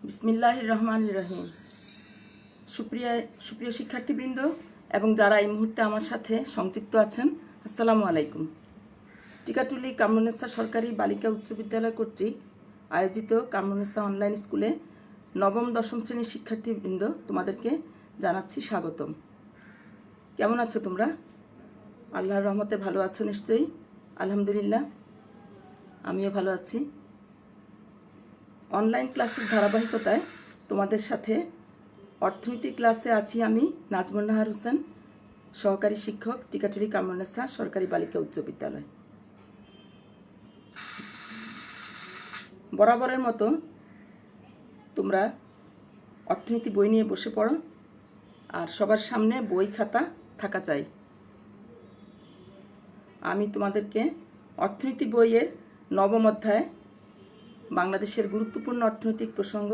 বিসমিল্লাহির রহমানির রহিম। সুপ্রিয় শিক্ষার্থীবৃন্দ এবং যারা এই মুহূর্তে আমার সাথে সংযুক্ত আছেন, আসসালামু আলাইকুম। টিকাটুলি কামরুন্নেসা সরকারি বালিকা উচ্চ বিদ্যালয় কর্তৃক আয়োজিত কামরুন্নেসা অনলাইন স্কুলে নবম দশম শ্রেণীর শিক্ষার্থীবৃন্দ, তোমাদেরকে জানাচ্ছি স্বাগতম। কেমন আছো তোমরা? আল্লাহর রহমতে ভালো আছো নিশ্চয়ই? আলহামদুলিল্লাহ, আমিও ভালো আছি। অনলাইন ক্লাসের ধারাবাহিকতায় তোমাদের সাথে অর্থনীতি ক্লাসে আছি আমি, নাজমুন নাহার হোসেন, সহকারী শিক্ষক, টিকাটুলি কামরুন্নেসা সরকারি বালিকা উচ্চ বিদ্যালয়। বরাবরের মতো তোমরা অর্থনীতি বই নিয়ে বসে পড়ো, আর সবার সামনে বই খাতা থাকা চাই। আমি তোমাদেরকে অর্থনীতি বইয়ের নবম অধ্যায় বাংলাদেশের গুরুত্বপূর্ণ অর্থনৈতিক প্রসঙ্গ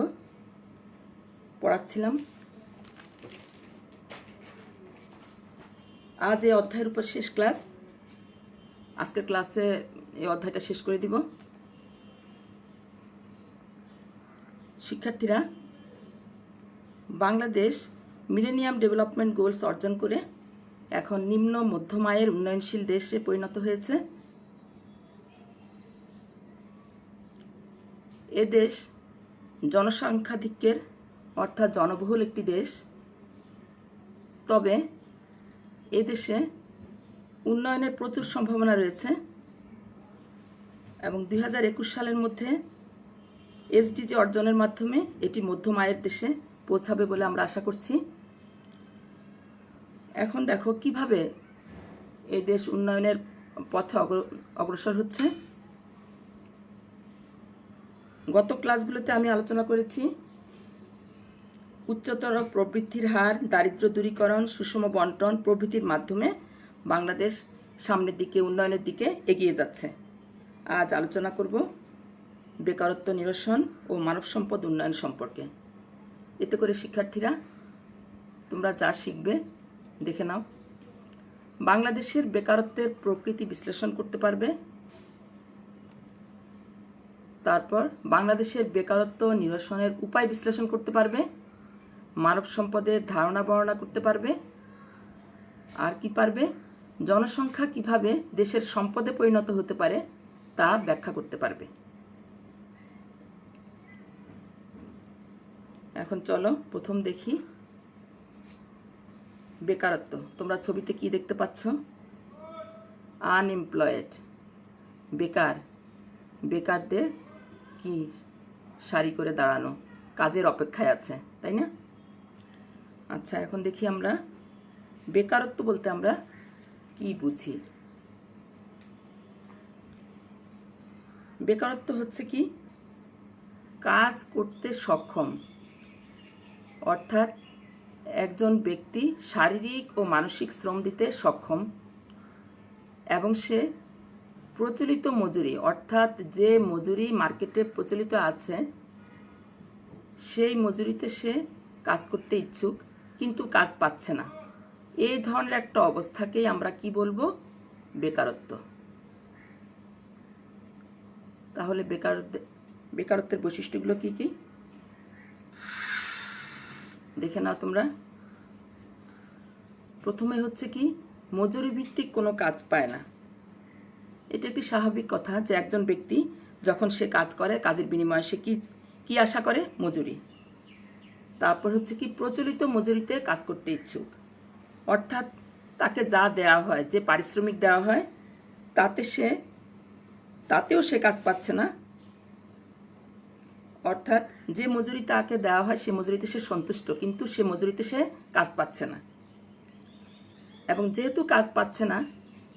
পড়াচ্ছিলাম। আজ এই অধ্যায়ের উপর শেষ ক্লাস। আজকের ক্লাসে এই অধ্যায়টা শেষ করে দিব। শিক্ষার্থীরা, বাংলাদেশ মিলেনিয়াম ডেভেলপমেন্ট গোলস অর্জন করে এখন নিম্ন মধ্যম আয়ের উন্নয়নশীল দেশে পরিণত হয়েছে। এ দেশ জনসংখ্যাধিক্যের অর্থাৎ জনবহুল একটি দেশ। তবে এ দেশে উন্নয়নের প্রচুর সম্ভাবনা রয়েছে এবং 2021 সালের মধ্যে এসডিজি অর্জনের মাধ্যমে এটি মধ্যম আয়ের দেশে পৌঁছাবে বলে আমরা আশা করছি। এখন দেখো কিভাবে এই দেশ উন্নয়নের পথে অগ্রসর হচ্ছে। গত ক্লাসগুলোতে আমি আলোচনা করেছি উচ্চতর প্রবৃদ্ধির হার, দারিদ্র্য দূরীকরণ, সুষম বন্টন প্রভৃতির মাধ্যমে বাংলাদেশ সামনের দিকে, উন্নয়নের দিকে এগিয়ে যাচ্ছে। আজ আলোচনা করব বেকারত্ব নিরসন ও মানব সম্পদ উন্নয়ন সম্পর্কে। এতে করে শিক্ষার্থীরা তোমরা যা শিখবে দেখে নাও। বাংলাদেশের বেকারত্বের প্রকৃতি বিশ্লেষণ করতে পারবে। তারপর বাংলাদেশের বেকারত্ব নিরসনের উপায় বিশ্লেষণ করতে পারবে। মানব সম্পদের ধারণা বর্ণনা করতে পারবে। আর কি পারবে? জনসংখ্যা কিভাবে দেশের সম্পদে পরিণত হতে পারে তা ব্যাখ্যা করতে পারবে। এখন চলো প্রথম দেখি বেকারত্ব। তোমরা ছবিতে কি দেখতে পাচ্ছ? আনএমপ্লয়েড, বেকার। বেকারদের কি সারি করে দাঁড়ানো, কাজের অপেক্ষায় আছে, তাই না? আচ্ছা, এখন দেখি আমরা বেকারত্ব বলতে আমরা কি বুঝি। বেকারত্ব হচ্ছে কি? কাজ করতে সক্ষম, অর্থাৎ একজন ব্যক্তি শারীরিক ও মানসিক শ্রম দিতে সক্ষম এবং সে প্রচলিত মজুরি, অর্থাৎ যে মজুরি মার্কেটে প্রচলিত আছে সেই মজুরিতে সে কাজ করতে ইচ্ছুক কিন্তু কাজ পাচ্ছে না। এই ধরনের একটা অবস্থাকেই আমরা কি বলবো? বেকারত্ব। তাহলে বেকারত্বের বৈশিষ্ট্যগুলো কি কি দেখে নাও তোমরা। প্রথমে হচ্ছে কি? মজুরি ভিত্তিক কোনো কাজ পায় না। এটা একটি স্বাভাবিক কথা যে একজন ব্যক্তি যখন সে কাজ করে, কাজের বিনিময়ে সে কি আশা করে? মজুরি। তারপর হচ্ছে কি? প্রচলিত মজুরিতে কাজ করতে ইচ্ছুক, অর্থাৎ তাকে যা দেওয়া হয়, যে পারিশ্রমিক দেওয়া হয় তাতেও সে কাজ পাচ্ছে না। অর্থাৎ যে মজুরি তাকে দেওয়া হয় সে মজুরিতে সে সন্তুষ্ট, কিন্তু সে মজুরিতে সে কাজ পাচ্ছে না। এবং যেহেতু কাজ পাচ্ছে না,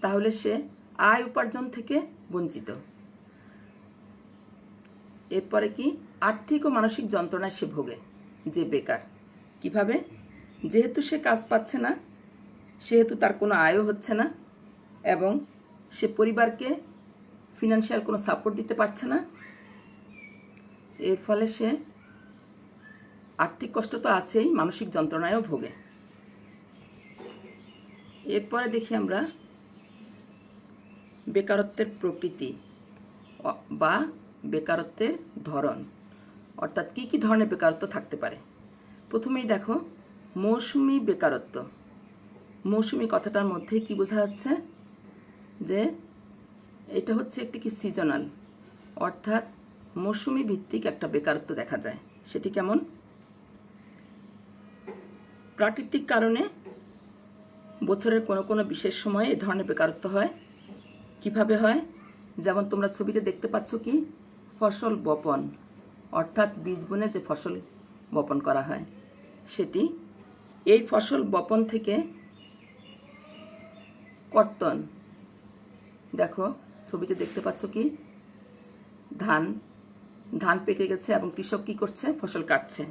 তাহলে সে আয় উপার্জন থেকে বঞ্চিত। এরপরে কি? আর্থিক ও মানসিক যন্ত্রণায় সে ভোগে যে বেকার। কিভাবে? যেহেতু সে কাজ পাচ্ছে না, সেহেতু তার কোনো আয়ও হচ্ছে না এবং সে পরিবারকে ফিনান্সিয়াল কোনো সাপোর্ট দিতে পারছে না। এর ফলে সে আর্থিক কষ্ট তো আছেই, মানসিক যন্ত্রণায়ও ভোগে। এরপরে দেখি আমরা বেকারত্বের প্রকৃতি বা বেকারত্বের ধরন। অর্থাৎ কি কি ধরনের বেকারত্ব থাকতে পারে। প্রথমেই দেখো মৌসুমি বেকারত্ব। মৌসুমি কথাটার মধ্যে কি বোঝা যাচ্ছে, যে এটা হচ্ছে একটি কি সিজনাল, অর্থাৎ মৌসুমি ভিত্তিক একটা বেকারত্ব দেখা যায়। সেটি কেমন? প্রাকৃতিক কারণে বছরের কোনো কোনো বিশেষ সময়ে এই ধরনের বেকারত্ব হয়। কিভাবে হয়? যেমন তোমরা ছবিতে দেখতে পাচ্ছ কি ফসল বপন, অর্থাৎ বীজ বুনে যে ফসল বপন করা হয় সেটি। এই ফসল বপন থেকে কর্তন, দেখো ছবিতে দেখতে পাচ্ছ কি ধান পেকে গেছে এবং কৃষক কি করছে? ফসল কাটছে।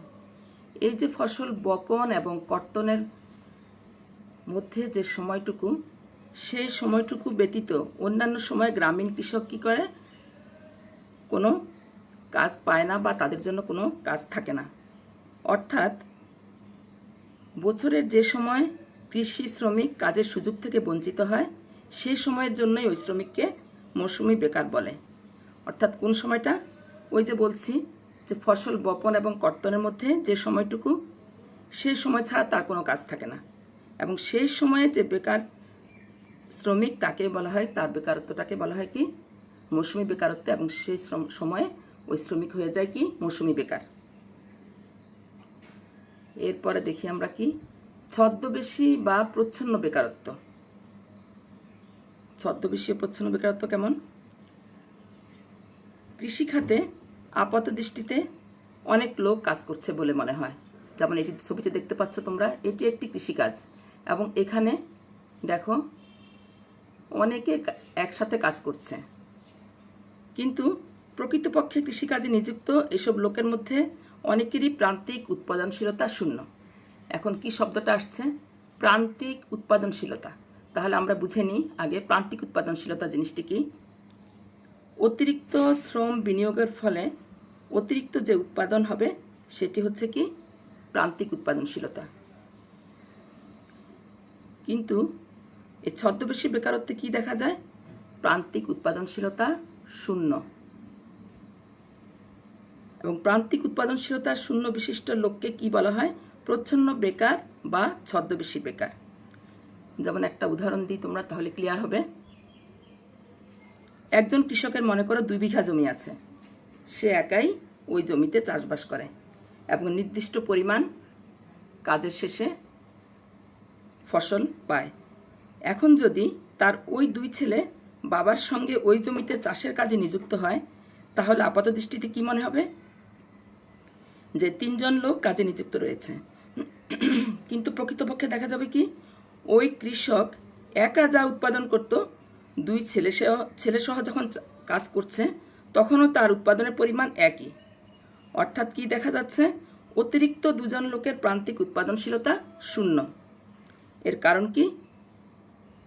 এই যে ফসল বপন এবং কর্তনের মধ্যে যে সময়টুকু, সেই সময়টুকু ব্যতীত অন্যান্য সময় গ্রামীণ কৃষক কি করে? কোনো কাজ পায় না বা তাদের জন্য কোনো কাজ থাকে না। অর্থাৎ বছরের যে সময় কৃষি শ্রমিক কাজের সুযোগ থেকে বঞ্চিত হয়, সেই সময়ের জন্যই ওই শ্রমিককে মৌসুমি বেকার বলে। অর্থাৎ কোন সময়টা? ওই যে বলছি যে ফসল বপন এবং কর্তনের মধ্যে যে সময়টুকু, সেই সময় ছাড়া তার কোনো কাজ থাকে না, এবং সেই সময়ে যে বেকার শ্রমিক তাকে বলা হয়, তার বেকারত্বটাকে বলা হয় কি? মৌসুমি বেকারত্ব। এবং সেই সময়ে ওই শ্রমিক হয়ে যায় কি? মৌসুমি বেকার। এরপরে দেখি আমরা কি ছদ্মবেশী বা প্রচ্ছন্ন বেকারত্ব। ছদ্মবেশী ও প্রচ্ছন্ন বেকারত্ব কেমন? কৃষিখাতে আপাত দৃষ্টিতে অনেক লোক কাজ করছে বলে মনে হয়। যেমন এটি ছবিতে দেখতে পাচ্ছ তোমরা, এটি একটি কৃষিকাজ এবং এখানে দেখো অনেকে একসাথে কাজ করছে, কিন্তু প্রকৃতপক্ষে কৃষিকাজে নিযুক্ত এসব লোকের মধ্যে অনেকেরই প্রান্তিক উৎপাদনশীলতা শূন্য। এখন কি শব্দটা আসছে? প্রান্তিক উৎপাদনশীলতা। তাহলে আমরা বুঝে নিই আগে প্রান্তিক উৎপাদনশীলতা জিনিসটি কি। অতিরিক্ত শ্রম বিনিয়োগের ফলে অতিরিক্ত যে উৎপাদন হবে সেটি হচ্ছে কি? প্রান্তিক উৎপাদনশীলতা। কিন্তু এই ছদ্মবেশী বেকারত্বে কি দেখা যায়? প্রান্তিক উৎপাদনশীলতা শূন্য। এবং প্রান্তিক উৎপাদনশীলতা শূন্য বিশিষ্ট লোককে কি বলা হয়? প্রচ্ছন্ন বেকার বা ছদ্মবেশী বেকার। যেমন একটা উদাহরণ দিই তোমরা, তাহলে ক্লিয়ার হবে। একজন কৃষকের মনে করো 2 বিঘা জমি আছে, সে একাই ওই জমিতে চাষবাস করে এবং নির্দিষ্ট পরিমাণ কাজের শেষে ফসল পায়। এখন যদি তার ওই 2 ছেলে বাবার সঙ্গে ওই জমিতে চাষের কাজে নিযুক্ত হয়, তাহলে আপাত দৃষ্টিতে কি মনে হবে? যে 3 জন লোক কাজে নিযুক্ত রয়েছে। কিন্তু প্রকৃতপক্ষে দেখা যাবে কি ওই কৃষক একা যা উৎপাদন করত, 2 ছেলে সহ যখন কাজ করছে তখনও তার উৎপাদনের পরিমাণ একই। অর্থাৎ কি দেখা যাচ্ছে? অতিরিক্ত 2 জন লোকের প্রান্তিক উৎপাদনশীলতা শূন্য। এর কারণ কি?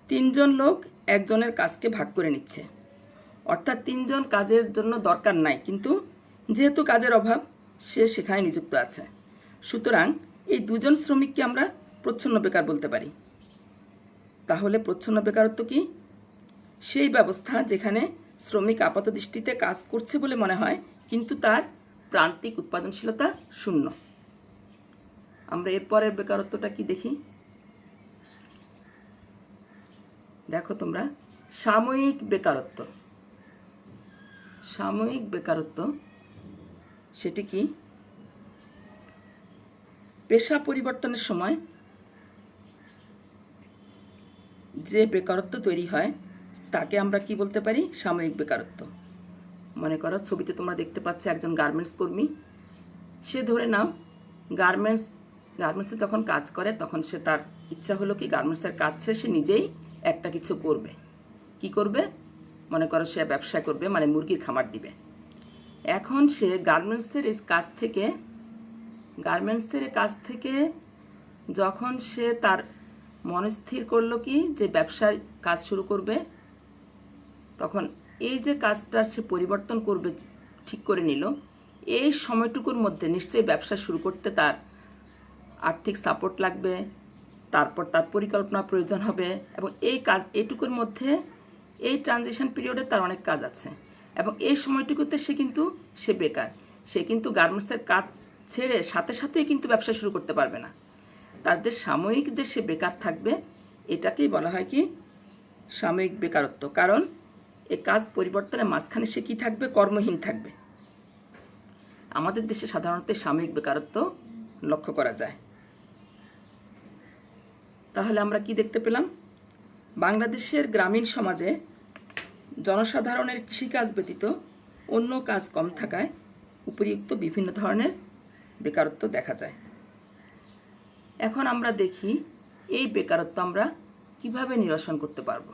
3 জন লোক একজনের কাজকে ভাগ করে নিচ্ছে। অর্থাৎ 3 জন কাজের জন্য দরকার নাই, কিন্তু যেহেতু কাজের অভাব সে সেখানে নিযুক্ত আছে। সুতরাং এই 2 জন শ্রমিককে আমরা প্রচ্ছন্ন বেকার বলতে পারি। তাহলে প্রচ্ছন্ন বেকারত্ব কি? সেই ব্যবস্থা যেখানে শ্রমিক আপাত দৃষ্টিতে কাজ করছে বলে মনে হয়, কিন্তু তার প্রান্তিক উৎপাদনশীলতা শূন্য। আমরা এরপরের বেকারত্বটা কি দেখি। দেখো তোমরা সাময়িক বেকারত্ব। সাময়িক বেকারত্ব সেটি কি? পেশা পরিবর্তনের সময় যে বেকারত্ব তৈরি হয় তাকে আমরা কি বলতে পারি? সাময়িক বেকারত্ব। মনে করো ছবিতে তোমরা দেখতে পাচ্ছ একজন গার্মেন্টস কর্মী, সে ধরে নাও গার্মেন্টসে যখন কাজ করে তখন সে তার ইচ্ছা হলো কি গার্মেন্টসের কাজ সে নিজেই একটা কিছু করবে। কি করবে? মনে করো সে ব্যবসা করবে, মানে মুরগির খামার দিবে। এখন সে গার্মেন্টসের কাজ থেকে যখন সে তার মনস্থির করলো কি যে ব্যবসায় কাজ শুরু করবে, তখন এই যে কাজটা সে পরিবর্তন করবে ঠিক করে নিল, এই সময়টুকুর মধ্যে নিশ্চয়ই ব্যবসা শুরু করতে তার আর্থিক সাপোর্ট লাগবে, তারপর তার পরিকল্পনা প্রয়োজন হবে, এবং এইটুকুর মধ্যে এই ট্রানজিশন পিরিয়ডে তার অনেক কাজ আছে, এবং এই সময়টুকুতে সে বেকার। সে কিন্তু গার্মেন্টসের কাজ ছেড়ে সাথে সাথেই কিন্তু ব্যবসা শুরু করতে পারবে না। তার যে সাময়িক যে সে বেকার থাকবে, এটাকেই বলা হয় কি সাময়িক বেকারত্ব। কারণ এ কাজ পরিবর্তনের মাঝখানে সে কি থাকবে, কর্মহীন থাকবে। আমাদের দেশে সাধারণত সাময়িক বেকারত্ব লক্ষ্য করা যায়। তাহলে আমরা কি দেখতে পেলাম? বাংলাদেশের গ্রামীণ সমাজে জনসাধারণের কৃষিকাজ ব্যতীত অন্য কাজ কম থাকায় উপরিউক্ত বিভিন্ন ধরনের বেকারত্ব দেখা যায়। এখন আমরা দেখি এই বেকারত্ব আমরা কিভাবে নিরসন করতে পারব,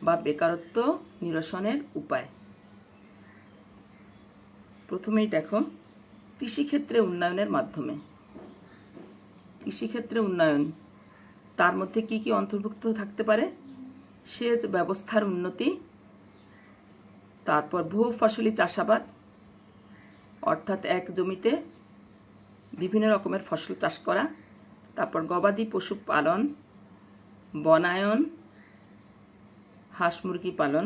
বা বেকারত্ব নিরসনের উপায়। প্রথমেই দেখো, কৃষিক্ষেত্রে উন্নয়নের মাধ্যমে। কৃষিক্ষেত্রে উন্নয়ন, তার মধ্যে কি কি অন্তর্ভুক্ত থাকতে পারে? সেচ ব্যবস্থার উন্নতি, তারপর বহু ফসলি চাষাবাদ, অর্থাৎ এক জমিতে বিভিন্ন রকমের ফসল চাষ করা, তারপর গবাদি পশু পালন, বনায়ন, হাঁস মুরগি পালন,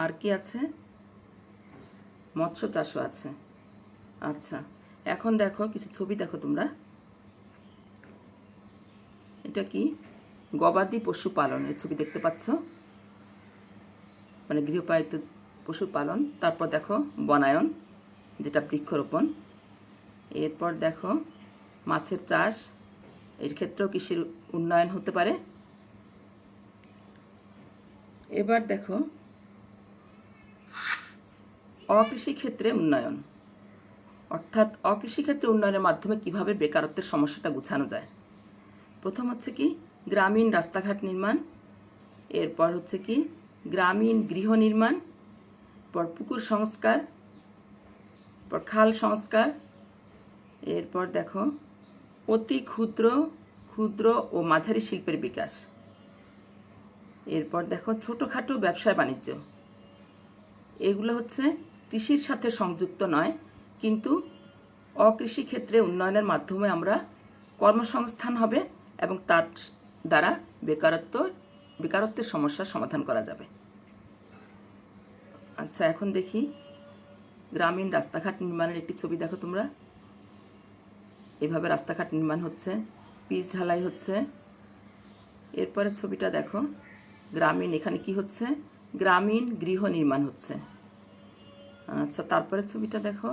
আর কি আছে, মৎস্য চাষও আছে। আচ্ছা, এখন দেখো কিছু ছবি দেখো তোমরা। এটা কি গবাদি পশু পালনের ছবি দেখতে পাচ্ছ, মানে গৃহপালিত পশু পালন। তারপর দেখো বনায়ন, যেটা বৃক্ষরোপণ। এরপর দেখো মাছের চাষ, এর ক্ষেত্রেও কৃষির উন্নয়ন হতে পারে। এবার দেখো অকৃষি ক্ষেত্রে উন্নয়ন, অর্থাৎ অকৃষি ক্ষেত্রে উন্নয়নের মাধ্যমে কিভাবে বেকারত্বের সমস্যাটা গুছানো যায়। প্রথম হচ্ছে কি গ্রামীণ রাস্তাঘাট নির্মাণ, এরপর হচ্ছে কি গ্রামীণ গৃহ নির্মাণ, পর পুকুর সংস্কার, পর খাল সংস্কার, এরপর দেখো অতি ক্ষুদ্র ক্ষুদ্র ও মাঝারি শিল্পের বিকাশ, এরপর দেখো ছোটোখাটো ব্যবসা বাণিজ্য। এগুলো হচ্ছে কৃষির সাথে সংযুক্ত নয়, কিন্তু অকৃষি ক্ষেত্রে উন্নয়নের মাধ্যমে আমরা কর্মসংস্থান হবে এবং তার দ্বারা বেকারত্বের সমস্যার সমাধান করা যাবে। আচ্ছা, এখন দেখি গ্রামীণ রাস্তাঘাট নির্মাণের একটি ছবি দেখো তোমরা। এভাবে রাস্তাঘাট নির্মাণ হচ্ছে, পিচ ঢালাই হচ্ছে। এরপরের ছবিটা দেখো গ্রামীণ, এখানে কি হচ্ছে, গ্রামীণ গৃহ নির্মাণ হচ্ছে। আচ্ছা, তারপরের ছবিটা দেখো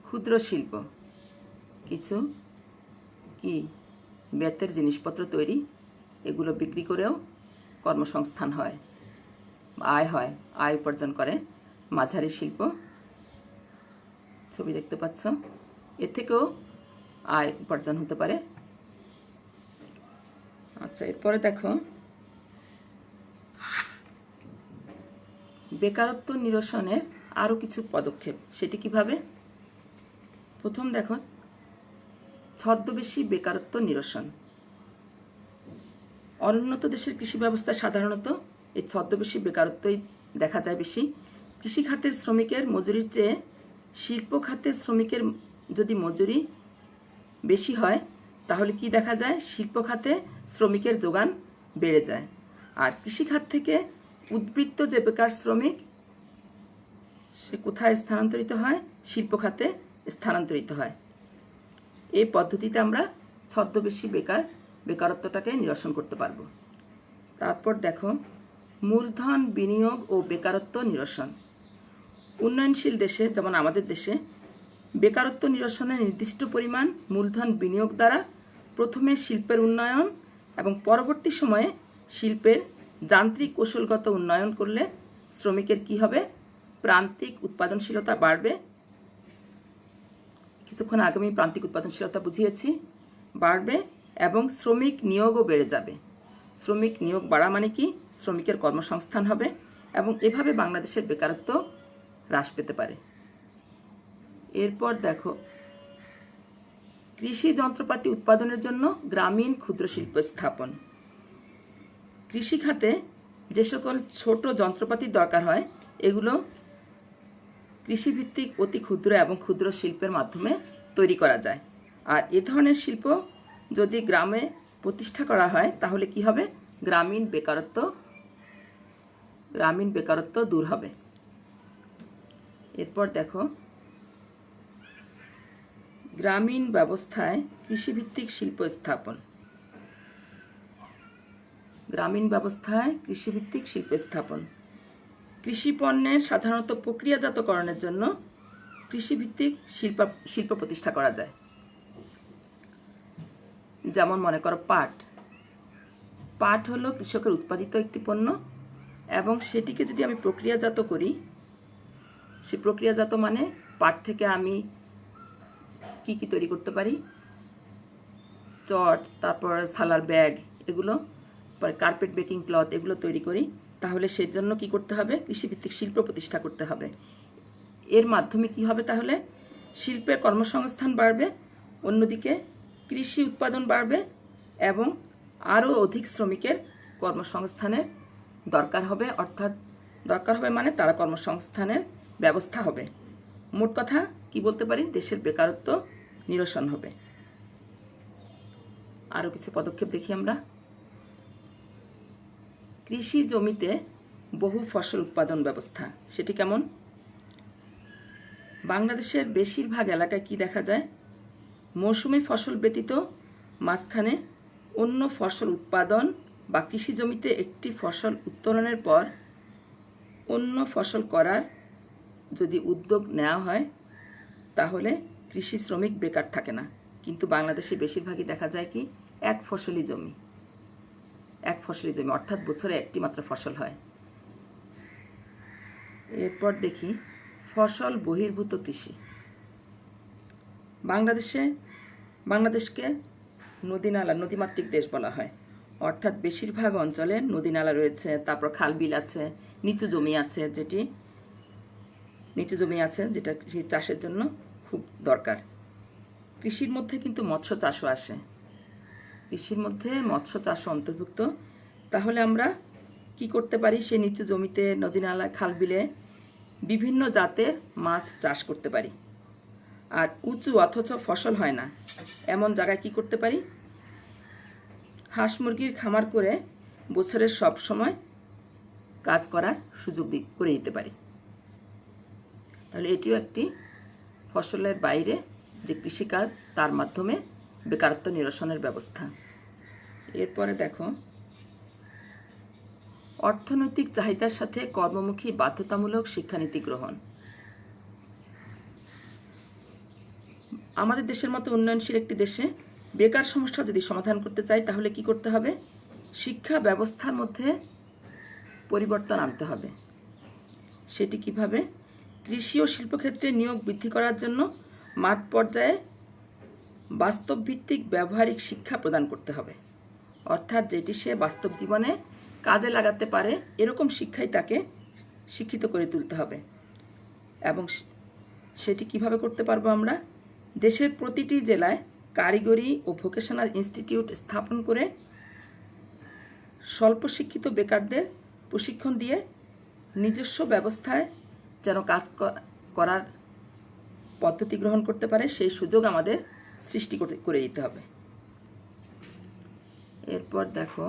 ক্ষুদ্র শিল্প, কিছু কি বেতের জিনিসপত্র তৈরি, এগুলো বিক্রি করেও কর্মসংস্থান হয়, আয় উপার্জন করে। মাঝারি শিল্প ছবি দেখতে পাচ্ছ, এ থেকেও আয় উপার্জন হতে পারে। আচ্ছা, এরপরে দেখো বেকারত্ব নিরসনের আরও কিছু পদক্ষেপ, সেটি কিভাবে। প্রথম দেখো ছদ্মবেশী বেকারত্ব নিরসন। অনুন্নত দেশের কৃষি ব্যবস্থা সাধারণত এই ছদ্মবেশী বেকারত্বই দেখা যায় বেশি। কৃষি খাতের শ্রমিকের মজুরির চেয়ে শিল্প খাতের শ্রমিকের যদি মজুরি বেশি হয়, তাহলে কি দেখা যায়, শিল্প খাতে শ্রমিকের যোগান বেড়ে যায়। আর কৃষিখাত থেকে উদ্বৃত্ত যে বেকার শ্রমিক, সে কোথায় স্থানান্তরিত হয়, শিল্প খাতে স্থানান্তরিত হয়। এই পদ্ধতিতে আমরা ছদ্মবেশী বেকারত্বটাকে নিরসন করতে পারবো। তারপর দেখো মূলধন বিনিয়োগ ও বেকারত্ব নিরসন। উন্নয়নশীল দেশে, যেমন আমাদের দেশে, বেকারত্ব নিরসনে নির্দিষ্ট পরিমাণ মূলধন বিনিয়োগ দ্বারা প্রথমে শিল্পের উন্নয়ন এবং পরবর্তী সময়ে শিল্পের যান্ত্রিক কৌশলগত উন্নয়ন করলে শ্রমিকের কি হবে, প্রান্তিক উৎপাদনশীলতা বাড়বে। কিছুক্ষণ আগে আমি প্রান্তিক উৎপাদনশীলতা বুঝিয়েছি, বাড়বে এবং শ্রমিক নিয়োগও বেড়ে যাবে। শ্রমিক নিয়োগ বাড়া মানে কি, শ্রমিকের কর্মসংস্থান হবে এবং এভাবে বাংলাদেশের বেকারত্ব হ্রাস পেতে পারে। এরপর দেখো কৃষি যন্ত্রপাতি উৎপাদনের জন্য গ্রামীণ ক্ষুদ্র শিল্প স্থাপন। কৃষি খাতে যে সকল ছোট যন্ত্রপাতির দরকার হয়, এগুলো কৃষিভিত্তিক অতি ক্ষুদ্র এবং ক্ষুদ্র শিল্পের মাধ্যমে তৈরি করা যায়। আর এ ধরনের শিল্প যদি গ্রামে প্রতিষ্ঠা করা হয়, তাহলে কি হবে, গ্রামীণ বেকারত্ব দূর হবে। এরপর দেখো, গ্রামীণ ব্যবস্থায় কৃষিভিত্তিক শিল্প স্থাপন। গ্রামীণ ব্যবস্থায় কৃষিভিত্তিক শিল্প স্থাপন। কৃষি পণ্যের সাধারণত প্রক্রিয়াজাতকরণের জন্য কৃষিভিত্তিক শিল্প প্রতিষ্ঠা করা যায়। যেমন মনে করো পাট হলো কৃষকের উৎপাদিত একটি পণ্য, এবং সেটিকে যদি আমি প্রক্রিয়াজাত করি, সে প্রক্রিয়াজাত মানে পাট থেকে আমি কি তৈরি করতে পারি, চট, তারপর সালার ব্যাগ, এগুলো পরে কার্পেট বেকিং ক্লথ, এগুলো তৈরি করি, তাহলে সেই জন্য কি করতে হবে, কৃষিভিত্তিক শিল্প প্রতিষ্ঠা করতে হবে। এর মাধ্যমে কি হবে, তাহলে শিল্পের কর্মসংস্থান বাড়বে, অন্যদিকে কৃষি উৎপাদন বাড়বে, এবং আরও অধিক শ্রমিকের কর্মসংস্থানের দরকার হবে, অর্থাৎ দরকার হবে মানে তারা কর্মসংস্থানের ব্যবস্থা হবে। মোট কথা কি বলতে পারি, দেশের বেকারত্ব নিরসন হবে। আরও কিছু পদক্ষেপ দেখি আমরা। কৃষি জমিতে বহু ফসল উৎপাদন ব্যবস্থা, সেটি কেমন? বাংলাদেশের বেশিরভাগ এলাকায় কি দেখা যায়, মৌসুমী ফসল ব্যতীত মাঝখানে অন্য ফসল উৎপাদন বা কৃষি জমিতে একটি ফসল উত্তোলনের পর অন্য ফসল করার যদি উদ্যোগ নেওয়া হয়, তাহলে কৃষি শ্রমিক বেকার থাকে না। কিন্তু বাংলাদেশে বেশিরভাগই দেখা যায় কি, এক ফসলি জমি, অর্থাৎ বছরে একটি মাত্র ফসল হয়। এরপর দেখি ফসল বহির্ভূত কৃষি। বাংলাদেশকে নদীমাতৃক দেশ বলা হয়, অর্থাৎ বেশিরভাগ অঞ্চলে নদী নালা রয়েছে, তারপর খাল বিল আছে, নিচু জমি আছে যেটা কৃষি চাষের জন্য খুব দরকার। কৃষির মধ্যে কিন্তু মৎস্য চাষও আসে, অন্তর্ভুক্ত। তাহলে আমরা কি করতে পারি, সে নিচু জমিতে, নদী নালা, খাল বিলে বিভিন্ন জাতের মাছ চাষ করতে পারি। আর উঁচু অথচ ফসল হয় না এমন জায়গায় কি করতে পারি, হাঁস মুরগির খামার করে বছরের সব সময় কাজ করার সুযোগ করে দিতে পারি। তাহলে এটিও একটি ফসলের বাইরে যে কৃষিকাজ, তার মাধ্যমে বেকারত্ব নিরসনের ব্যবস্থা। এরপরে দেখো, অর্থনৈতিক চাহিদার সাথে কর্মমুখী বাধ্যতামূলক শিক্ষানীতি গ্রহণ। আমাদের দেশের মতো উন্নয়নশীল একটি দেশে বেকার সমস্যা যদি সমাধান করতে চাই, তাহলে কি করতে হবে, শিক্ষা ব্যবস্থার মধ্যে পরিবর্তন আনতে হবে। সেটি কিভাবে, কৃষি ও শিল্পক্ষেত্রে নিয়োগ বৃদ্ধি করার জন্য মাঠ পর্যায়ে বাস্তবভিত্তিক ব্যবহারিক শিক্ষা প্রদান করতে হবে, অর্থাৎ যেটি সে বাস্তব জীবনে কাজে লাগাতে পারে এরকম শিক্ষাই তাকে শিক্ষিত করে তুলতে হবে। এবং সেটি কিভাবে করতে পারবো আমরা, দেশের প্রতিটি জেলায় কারিগরি ও ভোকেশনাল ইনস্টিটিউট স্থাপন করে স্বল্প শিক্ষিত বেকারদের প্রশিক্ষণ দিয়ে নিজস্ব ব্যবস্থায় যেন কাজ করার পদ্ধতি গ্রহণ করতে পারে, সেই সুযোগ আমাদের সৃষ্টি করে দিতে হবে। এরপর দেখো,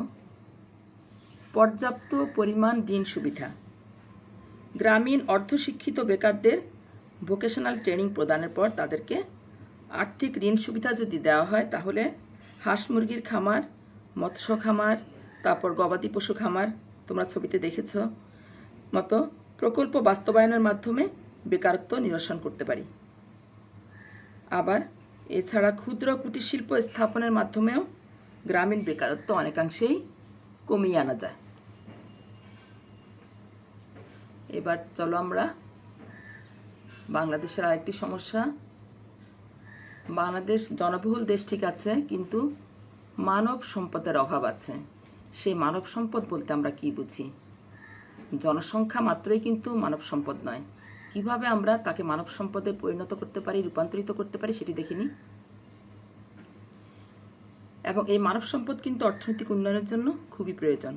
পর্যাপ্ত পরিমাণ ঋণ সুবিধা। গ্রামীণ অর্ধশিক্ষিত বেকারদের ভোকেশনাল ট্রেনিং প্রদানের পর তাদেরকে আর্থিক ঋণ সুবিধা যদি দেওয়া হয়, তাহলে হাঁস মুরগির খামার, মৎস্য খামার, তারপর গবাদি পশু খামার, তোমরা ছবিতে দেখেছ, মতো প্রকল্প বাস্তবায়নের মাধ্যমে বেকারত্ব নিরসন করতে পারি। আবার এছাড়া ক্ষুদ্র কুটির শিল্প স্থাপনের মাধ্যমেও গ্রামীণ বেকারত্ব অনেকাংশেই কমিয়ে আনা যায়। এবার চলো আমরা বাংলাদেশের আরেকটি সমস্যা। বাংলাদেশ জনবহুল দেশ ঠিক আছে, কিন্তু মানব সম্পদের অভাব আছে। সেই মানব সম্পদ বলতে আমরা কি বুঝি? জনসংখ্যা মাত্রই কিন্তু মানব সম্পদ নয়। কিভাবে আমরা তাকে মানব সম্পদে পরিণত করতে পারি, রূপান্তরিত করতে পারি, সেটি দেখিনি। এবং এই মানব সম্পদ কিন্তু অর্থনৈতিক উন্নয়নের জন্য খুবই প্রয়োজন।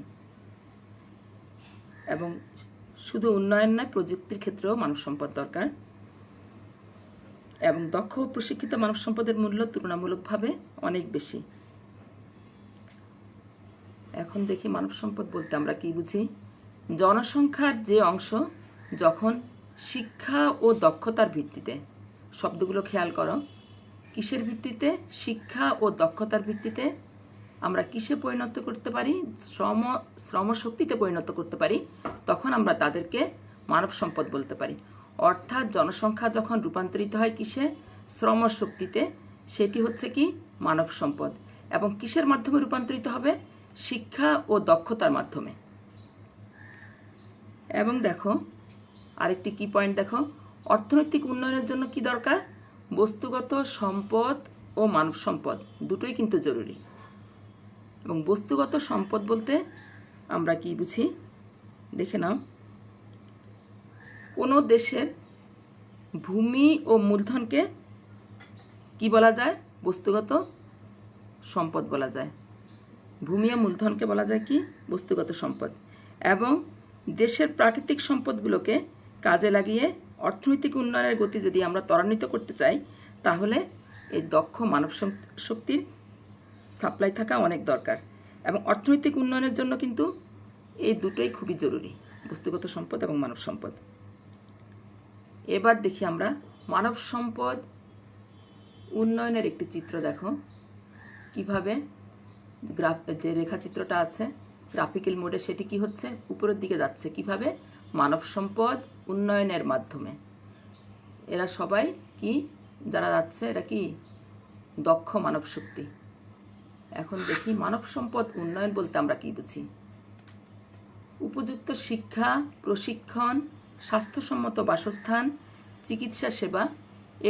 এবং শুধু উন্নয়ন নয়, প্রযুক্তির ক্ষেত্রেও মানব সম্পদ দরকার। এবং দক্ষ ও প্রশিক্ষিত মানব সম্পদের মূল্য তুলনামূলকভাবে অনেক বেশি। এখন দেখি মানব সম্পদ বলতে আমরা কি বুঝি। জনসংখ্যার যে অংশ যখন শিক্ষা ও দক্ষতার ভিত্তিতে। শব্দগুলো খেয়াল করো। কিসের ভিত্তিতে? শিক্ষা ও দক্ষতার ভিত্তিতে আমরা কিসে পরিণত করতে পারি? শ্রমশক্তিতে পরিণত করতে পারি। তখন আমরা তাদেরকে মানব সম্পদ বলতে পারি। অর্থাৎ জনসংখ্যা যখন রূপান্তরিত হয় কিসে? শ্রমশক্তিতে, সেটি হচ্ছে কি? মানব সম্পদ। এবং কিসের মাধ্যমে রূপান্তরিত হবে? শিক্ষা ও দক্ষতার মাধ্যমে। এবং দেখো আরেকটি কি পয়েন্ট দেখো, অর্থনৈতিক উন্নয়নের জন্য কি দরকার? বস্তুগত সম্পদ ও মানব সম্পদ দুটোই কিন্তু জরুরি। এবং বস্তুগত সম্পদ বলতে আমরা কি বুঝি দেখে নাও। কোনো দেশের ভূমি ও মূলধনকে কি বলা যায়? বস্তুগত সম্পদ বলা যায়। ভূমি ও মূলধনকে বলা যায় কি? বস্তুগত সম্পদ। এবং দেশের প্রাকৃতিক সম্পদগুলোকে কাজে লাগিয়ে অর্থনৈতিক উন্নয়নের গতি যদি আমরা ত্বরান্বিত করতে চাই, তাহলে এই দক্ষ মানব শক্তির সাপ্লাই থাকা অনেক দরকার। এবং অর্থনৈতিক উন্নয়নের জন্য কিন্তু এই দুটোই খুবই জরুরি, বস্তুগত সম্পদ এবং মানব সম্পদ। এবার দেখি আমরা মানব সম্পদ উন্নয়নের একটি চিত্র। দেখো কিভাবে যে রেখাচিত্রটা আছে গ্রাফিক্যাল মোডে, সেটি কি হচ্ছে? উপরের দিকে যাচ্ছে। কিভাবে? মানব সম্পদ উন্নয়নের মাধ্যমে। এরা সবাই কি? যারা যাচ্ছে এরা কি? দক্ষ মানব শক্তি। এখন দেখি মানব সম্পদ উন্নয়ন বলতে আমরা কি বুঝি। উপযুক্ত শিক্ষা, প্রশিক্ষণ, স্বাস্থ্যসম্মত বাসস্থান, চিকিৎসা সেবা,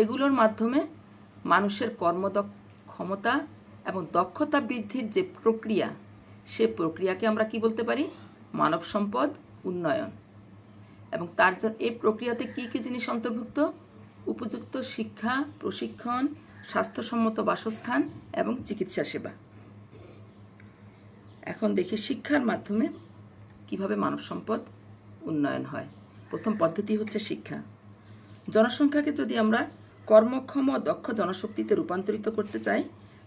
এগুলোর মাধ্যমে মানুষের কর্মক্ষমতা এবং দক্ষতা বৃদ্ধির যে প্রক্রিয়া, সে প্রক্রিয়াকে আমরা কি বলতে পারি? মানব সম্পদ উন্নয়ন। এবং তার জন্য এই প্রক্রিয়াতে কি কি জিনিস অন্তর্ভুক্ত? উপযুক্ত শিক্ষা, প্রশিক্ষণ, স্বাস্থ্যসম্মত বাসস্থান এবং চিকিৎসা সেবা। এখন দেখি শিক্ষার মাধ্যমে কিভাবে মানব সম্পদ উন্নয়ন হয়। প্রথম পদ্ধতি হচ্ছে শিক্ষা। জনসংখ্যাকে যদি আমরা কর্মক্ষম ও দক্ষ জনশক্তিতে রূপান্তরিত করতে চাই,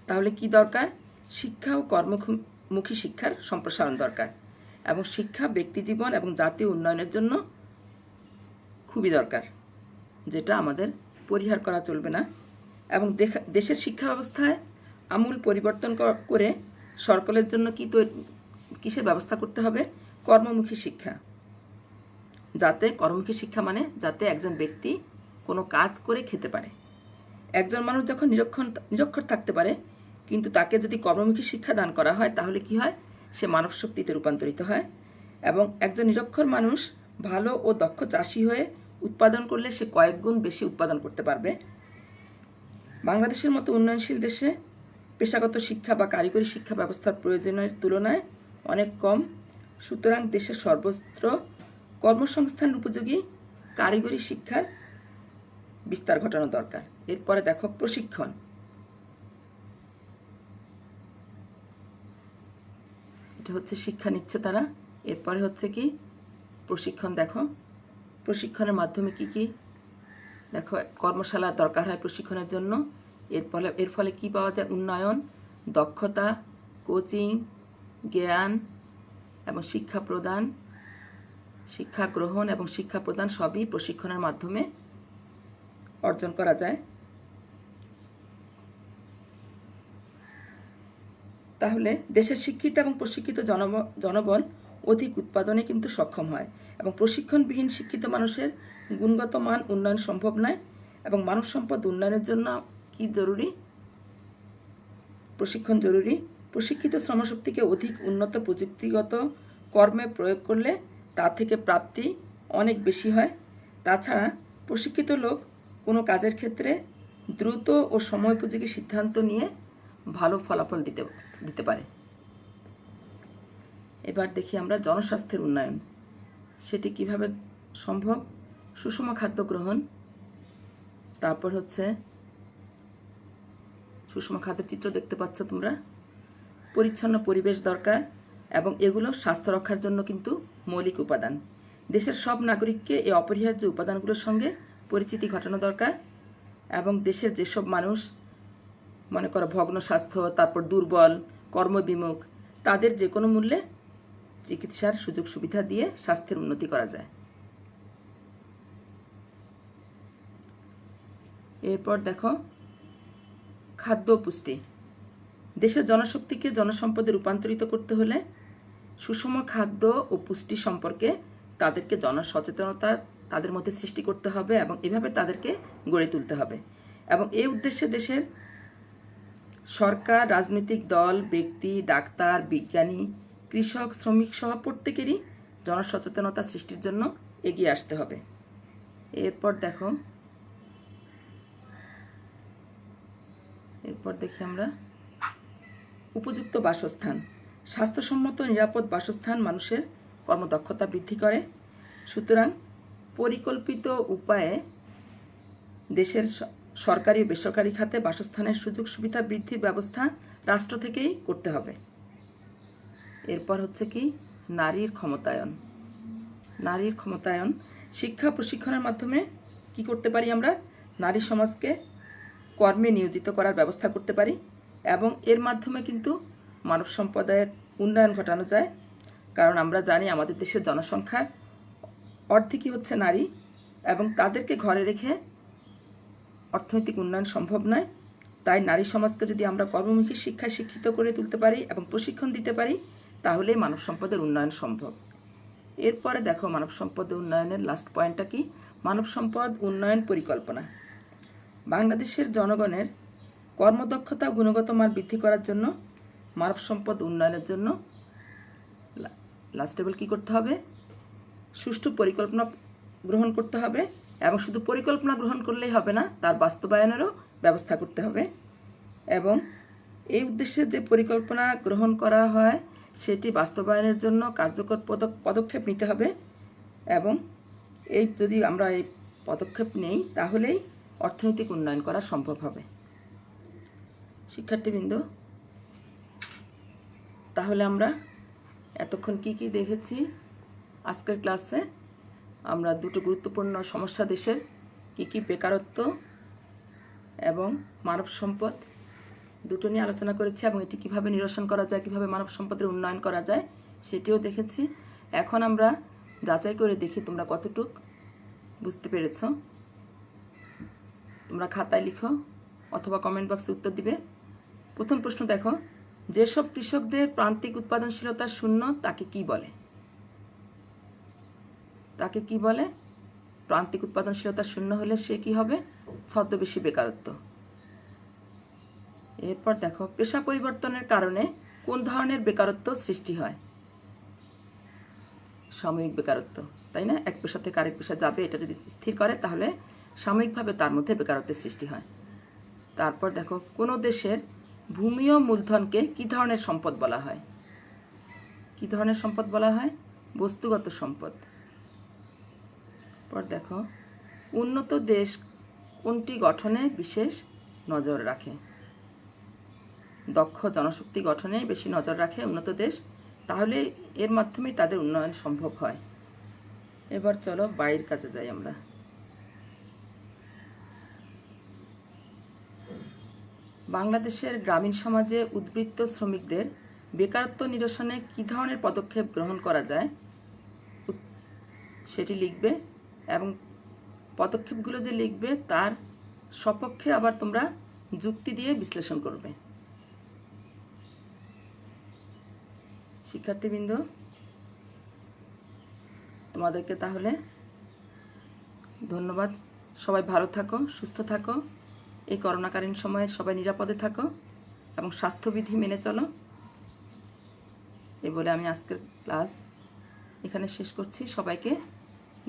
তাহলে কি দরকার? শিক্ষা ও কর্মমুখী শিক্ষার সম্প্রসারণ দরকার। এবং শিক্ষা ব্যক্তিজীবন এবং জাতীয় উন্নয়নের জন্য খুবই দরকার, যেটা আমাদের পরিহার করা চলবে না। এবং দেশের শিক্ষা ব্যবস্থায় আমূল পরিবর্তন করে সকলের জন্য কিসের ব্যবস্থা করতে হবে? কর্মমুখী শিক্ষা। যাতে কর্মমুখী শিক্ষা মানে যাতে একজন ব্যক্তি কোনো কাজ করে খেতে পারে। একজন মানুষ যখন নিরক্ষর থাকতে পারে, কিন্তু তাকে যদি কর্মমুখী শিক্ষা দান করা হয়, তাহলে কি হয়? সে মানব শক্তিতে রূপান্তরিত হয়। এবং একজন নিরক্ষর মানুষ ভালো ও দক্ষ চাষি হয়ে উৎপাদন করলে সে কয়েক গুণ বেশি উৎপাদন করতে পারবে। বাংলাদেশের মতো উন্নয়নশীল দেশে পেশাগত শিক্ষা বা কারিগরি শিক্ষা ব্যবস্থার প্রয়োজনের তুলনায় অনেক কম। সুতরাং দেশের সর্বত্র কর্মসংস্থান উপযোগী কারিগরি শিক্ষার বিস্তার ঘটানো দরকার। এরপরে দেখো প্রশিক্ষণ। এটা হচ্ছে শিক্ষা নিচ্ছে তারা। এরপরে হচ্ছে কি? প্রশিক্ষণ। দেখো প্রশিক্ষণের মাধ্যমে কি কি? দেখো কর্মশালার দরকার হয় প্রশিক্ষণের জন্য। এর ফলে কি পাওয়া যায়? উন্নয়ন, দক্ষতা, কোচিং, জ্ঞান এবং শিক্ষা প্রদান, শিক্ষা গ্রহণ এবং শিক্ষা প্রদান সবই প্রশিক্ষণের মাধ্যমে অর্জন করা যায়। তাহলে দেশের শিক্ষিত এবং প্রশিক্ষিত জনবল অধিক উৎপাদনে কিন্তু সক্ষম হয়। এবং প্রশিক্ষণবিহীন শিক্ষিত মানুষের গুণগত মান উন্নয়ন সম্ভব নয়। এবং মানব সম্পদ উন্নয়নের জন্য কি জরুরি? প্রশিক্ষণ জরুরি। প্রশিক্ষিত শ্রমশক্তিকে অধিক উন্নত প্রযুক্তিগত কর্মে প্রয়োগ করলে তা থেকে প্রাপ্তি অনেক বেশি হয়। তাছাড়া প্রশিক্ষিত লোক কোনো কাজের ক্ষেত্রে দ্রুত ও সময়োপযোগী সিদ্ধান্ত নিয়ে ভালো ফলাফল দিতে পারে। এবার দেখি আমরা জনস্বাস্থ্যের উন্নয়ন। সেটি কিভাবে সম্ভব? সুষম খাদ্য গ্রহণ, তারপর হচ্ছে সুষম খাদ্যের চিত্র দেখতে পাচ্ছ তোমরা। পরিচ্ছন্ন পরিবেশ দরকার এবং এগুলো স্বাস্থ্য রক্ষার জন্য কিন্তু মৌলিক উপাদান। দেশের সব নাগরিককে এই অপরিহার্য উপাদানগুলোর সঙ্গে পরিচিতি ঘটানো দরকার। এবং দেশের যেসব মানুষ মনে করো ভগ্ন স্বাস্থ্য, তারপর দুর্বল, কর্মবিমুখ, তাদের যে কোনো মূল্যে চিকিৎসার সুযোগ সুবিধা দিয়ে স্বাস্থ্যের উন্নতি করা যায়। এরপর দেখো খাদ্য পুষ্টি। দেশের জনশক্তিকে জনসম্পদে রূপান্তরিত করতে হলে সুষম খাদ্য ও পুষ্টি সম্পর্কে তাদেরকে জনসচেতনতা তাদের মধ্যে সৃষ্টি করতে হবে এবং এভাবে তাদেরকে গড়ে তুলতে হবে। এবং এই উদ্দেশ্যে দেশের সরকার, রাজনৈতিক দল, ব্যক্তি, ডাক্তার, বিজ্ঞানী, কৃষক, শ্রমিক সহ প্রত্যেকেরই জনসচেতনতা সৃষ্টির জন্য এগিয়ে আসতে হবে। এরপর দেখি আমরা উপযুক্ত বাসস্থান। স্বাস্থ্যসম্মত নিরাপদ বাসস্থান মানুষের কর্মদক্ষতা বৃদ্ধি করে। সুতরাং পরিকল্পিত উপায়ে দেশের সরকারি ও বেসরকারি খাতে বাসস্থানের সুযোগ সুবিধা বৃদ্ধির ব্যবস্থা রাষ্ট্র থেকেই করতে হবে। এরপর হচ্ছে কি নারীর ক্ষমতায়ন। নারীর ক্ষমতায়ন শিক্ষা প্রশিক্ষণের মাধ্যমে কি করতে পারি আমরা? নারী সমাজকে কর্মে নিয়োজিত করার ব্যবস্থা করতে পারি এবং এর মাধ্যমে কিন্তু মানব সম্পদের উন্নয়ন ঘটানো যায়। কারণ আমরা জানি আমাদের দেশের জনসংখ্যার অর্ধেকই হচ্ছে নারী এবং তাদেরকে ঘরে রেখে অর্থনৈতিক উন্নয়ন সম্ভব নয়। তাই নারী সমাজকে যদি আমরা কর্মমুখী শিক্ষায় শিক্ষিত করে তুলতে পারি এবং প্রশিক্ষণ দিতে পারি তাহলেই মানব সম্পদের উন্নয়ন সম্ভব। এরপরে দেখো মানব সম্পদ উন্নয়নের লাস্ট পয়েন্টটা কি? মানব সম্পদ উন্নয়ন পরিকল্পনা। বাংলাদেশের জনগণের কর্মদক্ষতা ও গুণগত মান বৃদ্ধি করার জন্য মানব সম্পদ উন্নয়নের জন্য লাস্ট লেভেল কী করতে হবে? সুষ্ঠু পরিকল্পনা গ্রহণ করতে হবে এবং শুধু পরিকল্পনা গ্রহণ করলেই হবে না, তার বাস্তবায়নেরও ব্যবস্থা করতে হবে। এবং এই উদ্দেশ্যে যে পরিকল্পনা গ্রহণ করা হয় সেটি বাস্তবায়নের জন্য কার্যকর পদক্ষেপ নিতে হবে এবং যদি আমরা এই পদক্ষেপ নেই তাহলেই অর্থনৈতিক উন্নয়ন করা সম্ভব হবে। শিক্ষার্থীবৃন্দ, তাহলে আমরা এতক্ষণ কি কি দেখেছি? আজকের ক্লাসে আমরা দুটো গুরুত্বপূর্ণ সমস্যা দেশের কি কি বেকারত্ব এবং মানব সম্পদ দুটো নিয়ে আলোচনা করেছি এবং এটি কিভাবে নিরসন করা যায়, কিভাবে মানব সম্পদের উন্নয়ন করা যায় সেটিও দেখেছি। এখন আমরা যাচাই করে দেখি তোমরা কতটুক বুঝতে পেরেছ। তোমরা খাতায় লিখো অথবা কমেন্ট বক্সে উত্তর দিবে। প্রথম প্রশ্ন দেখো, যেসব কৃষকদের প্রান্তিক উৎপাদনশীলতা শূন্য তাকে কি বলে? তাকে কি বলে? প্রান্তিক উৎপাদনশীলতা শূন্য হলে সে কি হবে? ছদ্মবেশী বেকারত্ব। এরপর দেখো, পেশা পরিবর্তনের কারণে কোন ধরনের বেকারত্ব সৃষ্টি হয়? সাময়িক বেকারত্ব, তাই না? এক পেশা থেকে আরেক পেশা যাবে, এটা যদি স্থির করে তাহলে সাময়িকভাবে তার মধ্যে বেকারত্বের সৃষ্টি হয়। তারপর দেখো, কোনো দেশের ভূমি ও মূলধনকে কি ধরনের সম্পদ বলা হয়? কি ধরনের সম্পদ বলা হয়? বস্তুগত সম্পদ। পর দেখো, উন্নত দেশ কোনটি গঠনে বিশেষ নজর রাখে? দক্ষ জনশক্তি গঠনে বেশি নজর রাখে উন্নত দেশ, তাহলে এর মাধ্যমেই তাদের উন্নয়ন সম্ভব হয়। এবার চলো বাড়ির কাছে যাই আমরা। বাংলাদেশের গ্রামীণ সমাজে উদ্বৃত্ত শ্রমিকদের বেকারত্ব নিরসনে কী ধরনের পদক্ষেপ গ্রহণ করা যায় সেটি লিখবে এবং পদক্ষেপগুলো যে লিখবে তার সপক্ষে আবার তোমরা যুক্তি দিয়ে বিশ্লেষণ করবে। শিক্ষার্থীবৃন্দ, তোমাদেরকে তাহলে ধন্যবাদ। সবাই ভালো থাকো, সুস্থ থাকো। এই করোনাকালীন সময়ে সবাই নিরাপদে থাকো এবং স্বাস্থ্যবিধি মেনে চলো। এই বলে আমি আজকের ক্লাস এখানে শেষ করছি। সবাইকে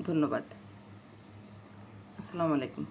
ধন্যবাদ। আসসালামু আলাইকুম।